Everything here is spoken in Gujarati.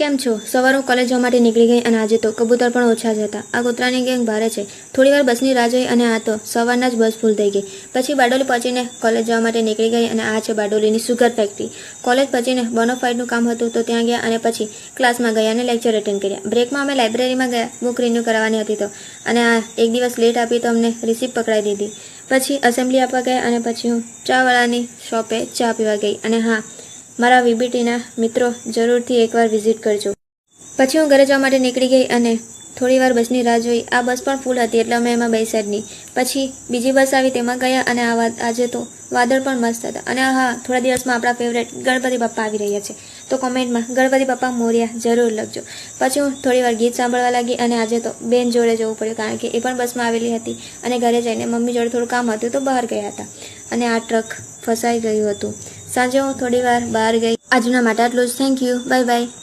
કેમ છો? સવારે હું કોલેજ જવા માટે નીકળી ગઈ અને આજે તો કબૂતર પણ ઓછા જ હતા. આ કૂતરાની ગેંગ ભારે છે. થોડીવાર બસની રાહ જોઈ અને આ તો સવારના જ બસ ફૂલ થઈ ગઈ. પછી બારડોલી પહોંચીને કોલેજ જવા માટે નીકળી ગઈ અને આ છે બારડોલીની સુગર ફેક્ટરી. કોલેજ પહોંચીને બોનોફાઇડનું કામ હતું તો ત્યાં ગયા અને પછી ક્લાસમાં ગયા અને લેક્ચર એટેન્ડ કર્યા. બ્રેકમાં અમે લાઇબ્રેરીમાં ગયા, બુક રિન્યૂ કરાવવાની હતી તો અને આ એક દિવસ લેટ આપી તો અમને રિસિપ્ટ પકડાઈ દીધી. પછી એસેમ્બલી આપવા ગયા અને પછી હું ચાવાળાની શોપે ચા પીવા ગઈ અને હા, મારા વીબીટીના મિત્રો જરૂરથી એકવાર વિઝિટ કરજો. પછી હું ઘરે જવા માટે નીકળી ગઈ અને થોડીવાર બસની રાહ જોઈ. આ બસ પણ ફૂલ હતી એટલે અમે એમાં બેસ્યા જ નહીં. પછી બીજી બસ આવી તેમાં ગયા અને આજે તો વાદળ પણ મસ્ત હતા. અને હા, થોડા દિવસમાં આપણા ફેવરેટ ગણપતિ બાપ્પા આવી રહ્યા છે તો કોમેન્ટમાં ગણપતિ બાપ્પા મોર્યા જરૂર લખજો. પછી હું થોડીવાર ગીત સાંભળવા લાગી અને આજે તો બેન જોડે જવું પડ્યું કારણ કે એ પણ બસમાં આવેલી હતી અને ઘરે જઈને મમ્મી જોડે થોડું કામ હતું તો બહાર ગયા હતા અને આ ટ્રક ફસાઈ ગયું હતું. સાંજે હું થોડીવાર બહાર ગઈ. આજના માટે આટલું જ. Thank you. Bye bye.